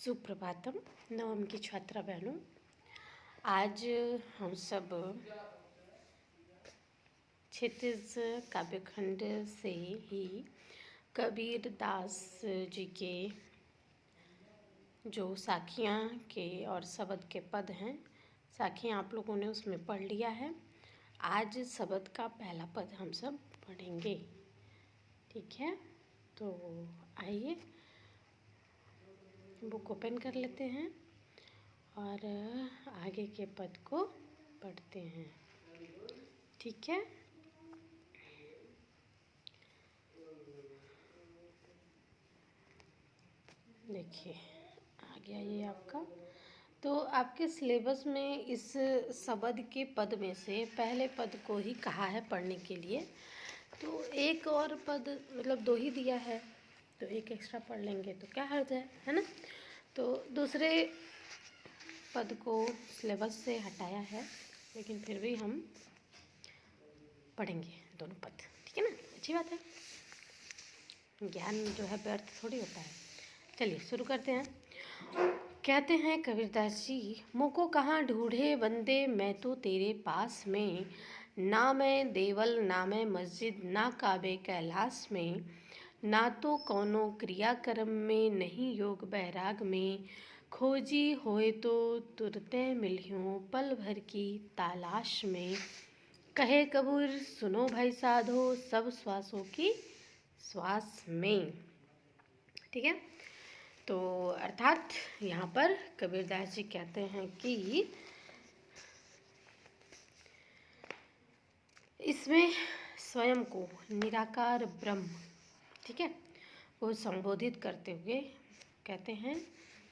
सुप्रभातम। नवम की छात्रा बहनों, आज हम सब क्षितिज काव्यखंड से ही कबीर दास जी के जो साखियाँ के और शब्द के पद हैं, साखियाँ आप लोगों ने उसमें पढ़ लिया है। आज शब्द का पहला पद हम सब पढ़ेंगे, ठीक है? तो आइए बुक ओपन कर लेते हैं और आगे के पद को पढ़ते हैं, ठीक है? देखिए आ गया ये आपका। तो आपके सिलेबस में इस शब्द के पद में से पहले पद को ही कहा है पढ़ने के लिए, तो एक और पद मतलब दो ही दिया है, तो एक एक्स्ट्रा पढ़ लेंगे तो क्या हर्ज है ना? तो दूसरे पद को सिलेबस से हटाया है, लेकिन फिर भी हम पढ़ेंगे दोनों पद, ठीक है ना? अच्छी बात है, ज्ञान जो है व्यर्थ थोड़ी होता है। चलिए शुरू करते हैं। कहते हैं कबीरदास जी, मुझको कहाँ ढूंढे बंदे मैं तो तेरे पास में, ना मैं देवल ना मैं मस्जिद ना काबे कैलाश में, ना तो कौनो क्रियाक्रम में नहीं योग बैराग में, खोजी होए तो तुरते मिलियों पल भर की तलाश में, कहे कबीर सुनो भाई साधो सब श्वासों की श्वास में, ठीक है? तो अर्थात यहाँ पर कबीरदास जी कहते हैं कि इसमें स्वयं को निराकार ब्रह्म, ठीक है, को संबोधित करते हुए कहते हैं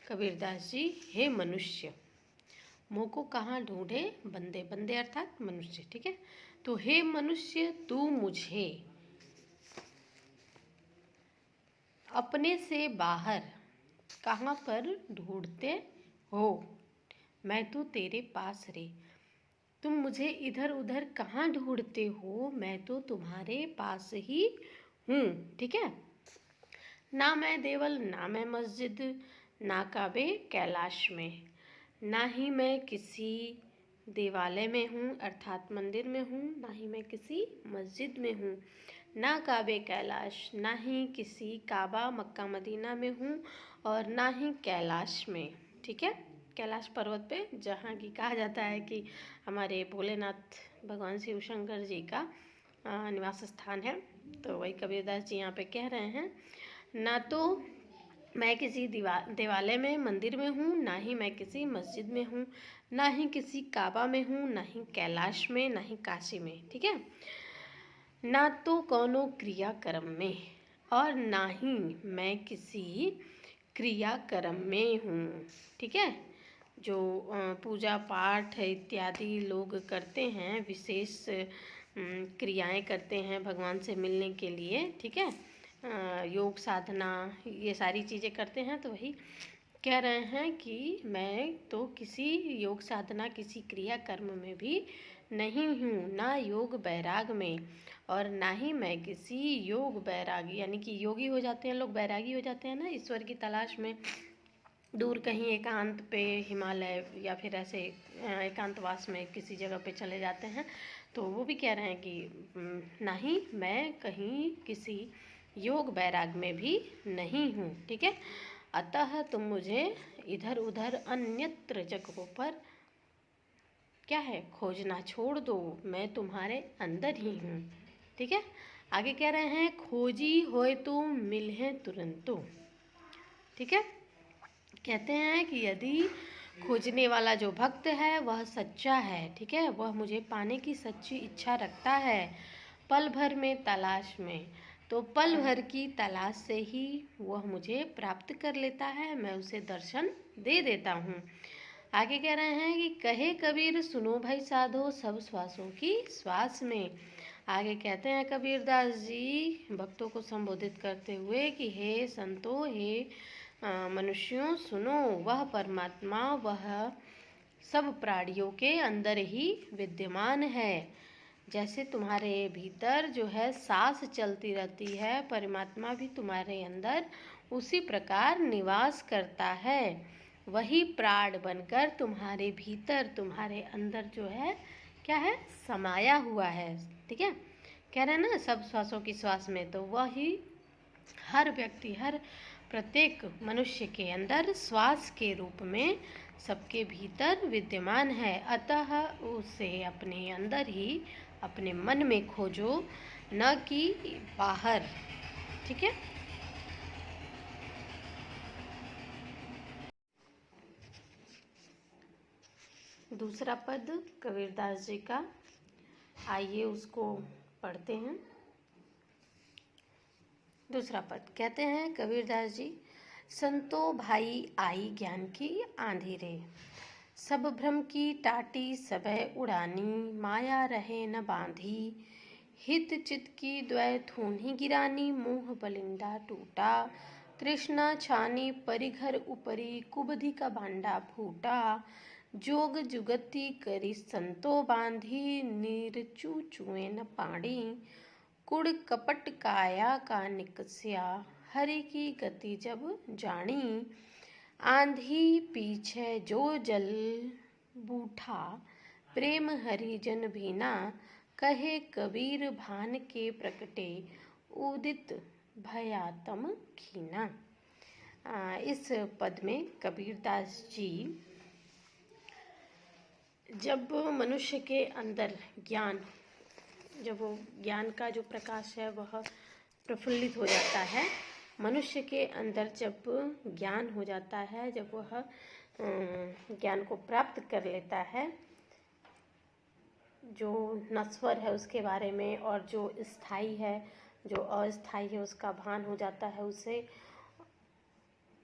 कबीरदास जी, हे मनुष्य, मोह को कहाँ ढूंढे बंदे, बंदे अर्थात मनुष्य, ठीक है? तो हे मनुष्य, तू मुझे अपने से बाहर कहाँ पर ढूंढते हो? मैं तो तेरे पास रे, तुम मुझे इधर उधर कहाँ ढूंढते हो? मैं तो तुम्हारे पास ही हूँ, ठीक है? ना मैं देवल ना मैं मस्जिद ना काबे कैलाश में, ना ही मैं किसी देवालय में हूँ अर्थात मंदिर में हूँ, ना ही मैं किसी मस्जिद में हूँ, ना काबे कैलाश, ना ही किसी काबा मक्का मदीना में हूँ, और ना ही कैलाश में, ठीक है? कैलाश पर्वत पे जहाँ की कहा जाता है कि हमारे भोलेनाथ भगवान शिव शंकर जी का निवास स्थान है, तो वही कबीरदास जी यहाँ पे कह रहे हैं, ना तो मैं किसी देवालय में मंदिर में हूँ, ना ही मैं किसी मस्जिद में हूँ, ना ही किसी काबा में हूँ, ना ही कैलाश में, ना ही काशी में, ठीक है? ना तो कौनो क्रियाक्रम में, और ना ही मैं किसी क्रियाक्रम में हूँ, ठीक है? जो पूजा पाठ इत्यादि लोग करते हैं, विशेष क्रियाएं करते हैं भगवान से मिलने के लिए, ठीक है? योग साधना ये सारी चीज़ें करते हैं, तो वही कह रहे हैं कि मैं तो किसी योग साधना किसी क्रिया कर्म में भी नहीं हूँ, ना योग बैराग में, और ना ही मैं किसी योग बैरागी यानी कि योगी हो जाते हैं लोग, बैरागी हो जाते हैं ना, ईश्वर की तलाश में दूर कहीं एकांत पे हिमालय या फिर ऐसे एकांतवास में किसी जगह पे चले जाते हैं, तो वो भी कह रहे हैं कि ना ही मैं कहीं किसी योग बैराग में भी नहीं हूँ, ठीक है? अतः तुम मुझे इधर उधर अन्यत्र जगहों पर क्या है खोजना छोड़ दो, मैं तुम्हारे अंदर ही हूँ, ठीक है? आगे कह रहे हैं, खोजी होए तो मिले तुरंतो, ठीक है? कहते हैं कि यदि खोजने वाला जो भक्त है वह सच्चा है, ठीक है, वह मुझे पाने की सच्ची इच्छा रखता है पल भर में तलाश में, तो पल भर की तलाश से ही वह मुझे प्राप्त कर लेता है, मैं उसे दर्शन दे देता हूँ। आगे कह रहे हैं कि कहे कबीर सुनो भाई साधो सब श्वासों की श्वास में। आगे कहते हैं कबीरदास जी भक्तों को संबोधित करते हुए कि हे संतो, हे मनुष्यों सुनो, वह परमात्मा वह सब प्राणियों के अंदर ही विद्यमान है, जैसे तुम्हारे भीतर जो है सांस चलती रहती है, परमात्मा भी तुम्हारे अंदर उसी प्रकार निवास करता है। वही प्राण बनकर तुम्हारे भीतर, तुम्हारे अंदर जो है क्या है, समाया हुआ है। ठीक है, कह रहे हैं ना सब श्वासों की श्वास में, तो वही हर व्यक्ति, हर प्रत्येक मनुष्य के अंदर श्वास के रूप में सबके भीतर विद्यमान है। अतः उसे अपने अंदर ही, अपने मन में खोजो, न कि बाहर। ठीक है। दूसरा पद कबीरदास जी का, आइए उसको पढ़ते हैं। दूसरा पद कहते हैं कबीरदास जी, संतो भाई आई ज्ञान की आंधी रे, सब भ्रम की टाटी सबह उड़ानी, माया रहे न बांधी, हित चित की द्वय थूनी गिरानी, मुँह बलिंदा टूटा, तृष्णा छानी परिघर उपरी, कुबधि का भांडा फूटा, जोग जुगति करी संतो बांधी, नीरचू चुए न पाणी, कुड़ कपट काया का निकस्या, हरि की गति जब जानी, आंधी पीछे जो जल बूठा, प्रेम हरिजन भीना, कहे कबीर भान के प्रकटे, उदित भयातम खीना। इस पद में कबीरदास जी जब मनुष्य के अंदर ज्ञान, जब वो ज्ञान का जो प्रकाश है वह प्रफुल्लित हो जाता है, मनुष्य के अंदर जब ज्ञान हो जाता है, जब वह ज्ञान को प्राप्त कर लेता है, जो नश्वर है उसके बारे में और जो स्थायी है, जो अस्थायी है, उसका भान हो जाता है उसे,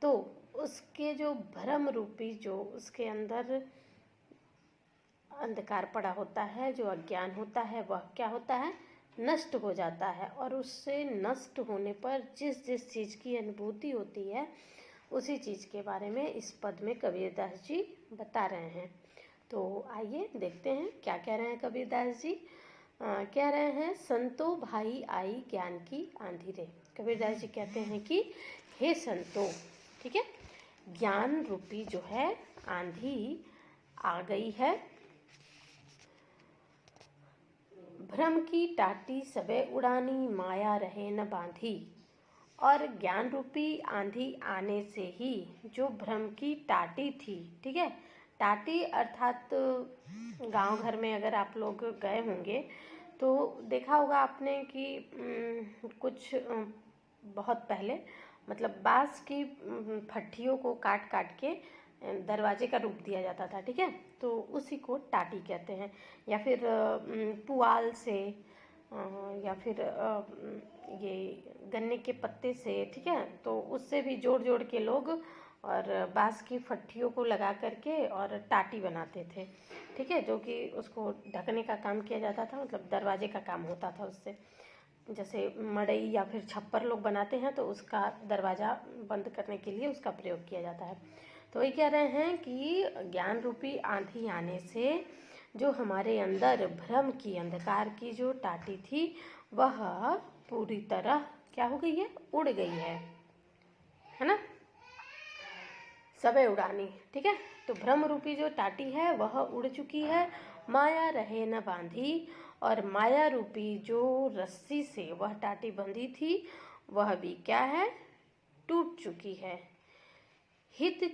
तो उसके जो भ्रम रूपी, जो उसके अंदर अंधकार पड़ा होता है, जो अज्ञान होता है, वह क्या होता है, नष्ट हो जाता है। और उससे नष्ट होने पर जिस जिस चीज़ की अनुभूति होती है, उसी चीज़ के बारे में इस पद में कबीरदास जी बता रहे हैं। तो आइए देखते हैं क्या कह रहे हैं कबीरदास जी। कह रहे हैं, संतो भाई आई ज्ञान की आंधी रे। कबीरदास जी कहते हैं कि हे संतो, ठीक है, ज्ञान रूपी जो है आंधी आ गई है, भ्रम की टाटी सबे उड़ानी, माया रहे न बांधी। और ज्ञान रूपी आंधी आने से ही जो भ्रम की टाटी थी, ठीक है, टाटी अर्थात गांव घर में अगर आप लोग गए होंगे तो देखा होगा आपने कि कुछ बहुत पहले मतलब बांस की फट्टियों को काट काट के दरवाजे का रूप दिया जाता था, ठीक है, तो उसी को टाटी कहते हैं। या फिर पुआल से, या फिर ये गन्ने के पत्ते से, ठीक है, तो उससे भी जोड़ जोड़ के लोग और बांस की फट्टियों को लगा करके और टाटी बनाते थे, ठीक है, जो कि उसको ढकने का काम किया जाता था, मतलब दरवाजे का काम होता था उससे। जैसे मड़ई या फिर छप्पर लोग बनाते हैं तो उसका दरवाज़ा बंद करने के लिए उसका प्रयोग किया जाता है। तो ये कह रहे हैं कि ज्ञान रूपी आंधी आने से जो हमारे अंदर भ्रम की, अंधकार की जो टाटी थी, वह पूरी तरह क्या हो गई है, उड़ गई है ना, सबे उड़ानी, ठीक है। तो भ्रम रूपी जो टाटी है वह उड़ चुकी है, माया रहे न बांधी, और माया रूपी जो रस्सी से वह टाटी बंधी थी वह भी क्या है, टूट चुकी है। हित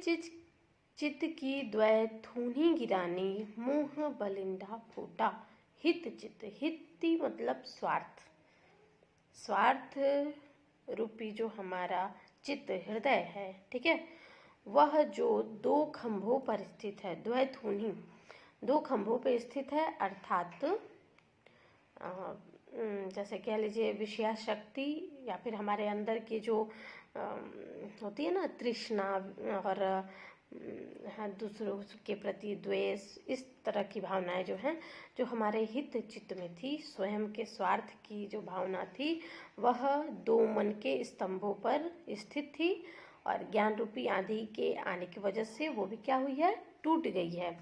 चित की द्वय थूनी गिरानी, मुँह बलिंदा फूटा। हित चित, हिति मतलब स्वार्थ, स्वार्थ रूपी जो हमारा चित्त, हृदय है, ठीक है, वह जो दो खंभों पर स्थित है, द्वैथूनी, दो खंभों पर स्थित है, अर्थात जैसे कह लीजिए विषया शक्ति, या फिर हमारे अंदर की जो होती है ना तृष्णा, और दूसरों के प्रति द्वेष, इस तरह की भावनाएं जो हैं, जो हमारे हित चित्त में थी, स्वयं के स्वार्थ की जो भावना थी, वह दो मन के स्तंभों पर स्थित थी, और ज्ञान रूपी आंधी के आने की वजह से वो भी क्या हुई है, टूट गई है।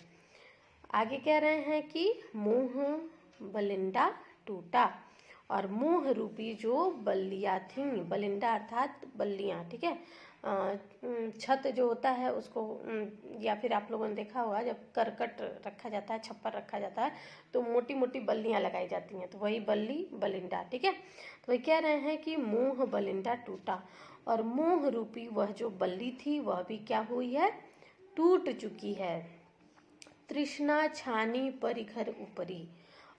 आगे कह रहे हैं कि मुँह बलिंदा टूटा और मोह रूपी जो बल्लियाँ थीं, बलिंडा अर्थात बल्लियाँ, ठीक है। छत जो होता है उसको या फिर आप लोगों ने देखा होगा जब करकट रखा जाता है, छप्पर रखा जाता है तो मोटी मोटी बल्लियाँ लगाई जाती हैं, तो वही बल्ली बलिंडा, ठीक है। तो वही कह रहे हैं कि मोह बलिंडा टूटा और मोह रूपी वह जो बल्ली थी वह भी क्या हुई है, टूट चुकी है। तृष्णा छानी परिघर ऊपरी,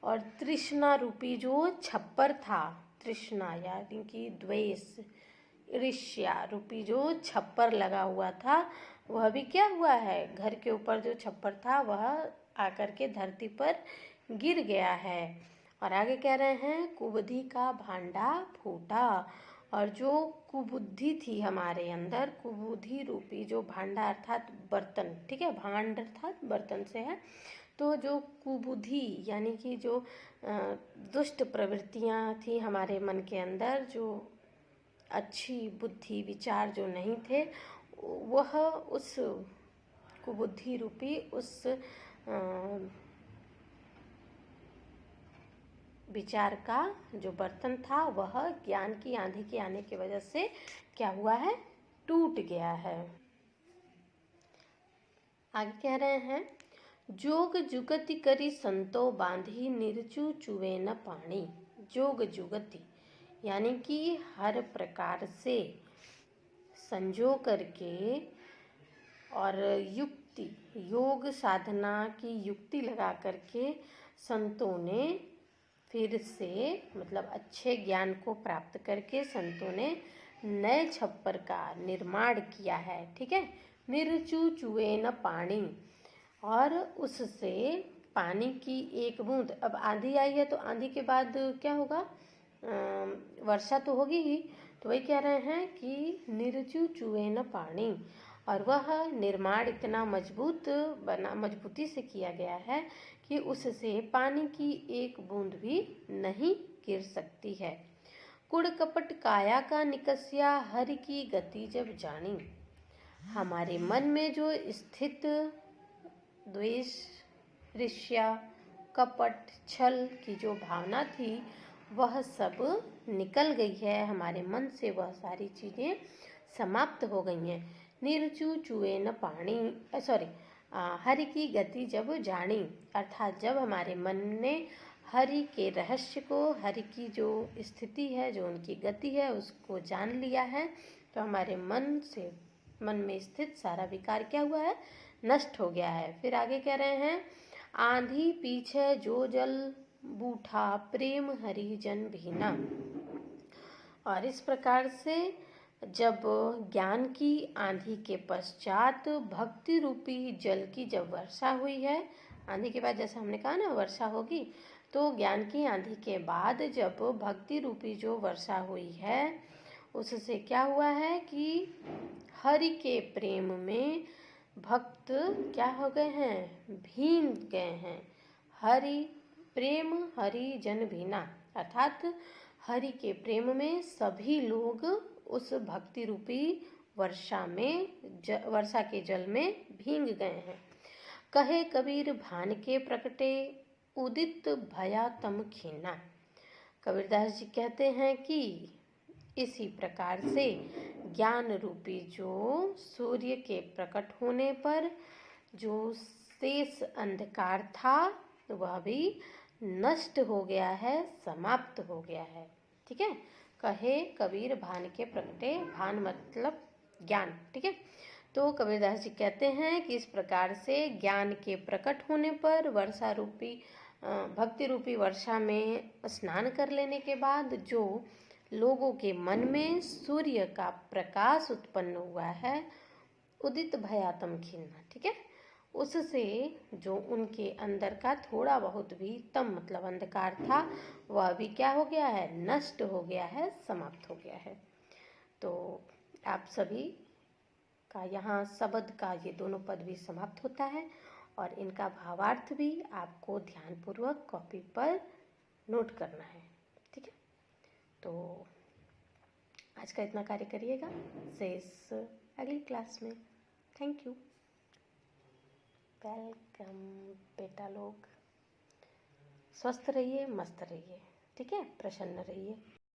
और तृष्णा रूपी जो छप्पर था, तृष्णा यानी कि द्वेष, ईर्ष्या रूपी जो छप्पर लगा हुआ था वह भी क्या हुआ है, घर के ऊपर जो छप्पर था वह आकर के धरती पर गिर गया है। और आगे कह रहे हैं कुबुद्धि का भांडा फूटा, और जो कुबुद्धि थी हमारे अंदर, कुबुद्धि रूपी जो भांडा अर्थात बर्तन, ठीक है, भांड अर्थात बर्तन से है, तो जो कुबुद्धि यानी कि जो दुष्ट प्रवृत्तियाँ थी हमारे मन के अंदर, जो अच्छी बुद्धि विचार जो नहीं थे, वह उस कुबुद्धि रूपी उस विचार का जो बर्तन था वह ज्ञान की आंधी के आने की वजह से क्या हुआ है, टूट गया है। आगे कह रहे हैं जोग जुगति करी संतो बांधी निर्चु चुवे न पानी। जोग जुगति यानी कि हर प्रकार से संजो करके और युक्ति, योग साधना की युक्ति लगा करके संतों ने फिर से मतलब अच्छे ज्ञान को प्राप्त करके संतों ने नए छप्पर का निर्माण किया है, ठीक है। निर्चु चुए न पानी, और उससे पानी की एक बूंद, अब आंधी आई है तो आंधी के बाद क्या होगा, वर्षा तो होगी ही, तो वही कह रहे हैं कि निर्चु चुए न पानी, और वह निर्माण इतना मजबूती से किया गया है कि उससे पानी की एक बूंद भी नहीं गिर सकती है। कुड़ कपट काया का निकस्या हरि की गति जब जानी। हमारे मन में जो स्थित द्वेष, ईर्ष्या, कपट, छल की जो भावना थी वह सब निकल गई है हमारे मन से, वह सारी चीज़ें समाप्त हो गई हैं। निर्चु चुए न पानी, हरि की गति जब जानी, अर्थात जब हमारे मन ने हरि के रहस्य को, हरि की जो स्थिति है, जो उनकी गति है उसको जान लिया है, तो हमारे मन में स्थित सारा विकार क्या हुआ है, नष्ट हो गया है। फिर आगे कह रहे हैं आंधी पीछे जो जल बूठा प्रेम हरि जन भीना। और इस प्रकार से जब ज्ञान की आंधी के पश्चात भक्ति रूपी जल की जब वर्षा हुई है, आंधी के बाद जैसे हमने कहा ना वर्षा होगी, तो ज्ञान की आंधी के बाद जब भक्ति रूपी जो वर्षा हुई है उससे क्या हुआ है कि हरि के प्रेम में भक्त क्या हो गए हैं, भीन गए हैं। हरि प्रेम हरि जन भीना, अर्थात हरि के प्रेम में सभी लोग उस भक्ति रूपी वर्षा के जल में भींग गए हैं। कहे कबीर भान के प्रकटे उदित भया तम खीना। कबीरदास जी कहते हैं कि इसी प्रकार से ज्ञान रूपी जो सूर्य के प्रकट होने पर जो शेष अंधकार था वह भी नष्ट हो गया है, समाप्त हो गया है, ठीक है। कहे कबीर भान के प्रकटे, भान मतलब ज्ञान, ठीक है। तो कबीरदास जी कहते हैं कि इस प्रकार से ज्ञान के प्रकट होने पर वर्षा रूपी भक्ति रूपी वर्षा में स्नान कर लेने के बाद जो लोगों के मन में सूर्य का प्रकाश उत्पन्न हुआ है, उदित भयातम खिन्ना, ठीक है, उससे जो उनके अंदर का थोड़ा बहुत भी तम मतलब अंधकार था वह भी क्या हो गया है, नष्ट हो गया है, समाप्त हो गया है। तो आप सभी का यहाँ शब्द का ये दोनों पद भी समाप्त होता है और इनका भावार्थ भी आपको ध्यानपूर्वक कॉपी पर नोट करना है, ठीक है। तो आज का इतना कार्य करिएगा, शेष अगली क्लास में। थैंक यू, वेलकम बेटा लोग। स्वस्थ रहिए, मस्त रहिए। ठीक है, प्रसन्न रहिए।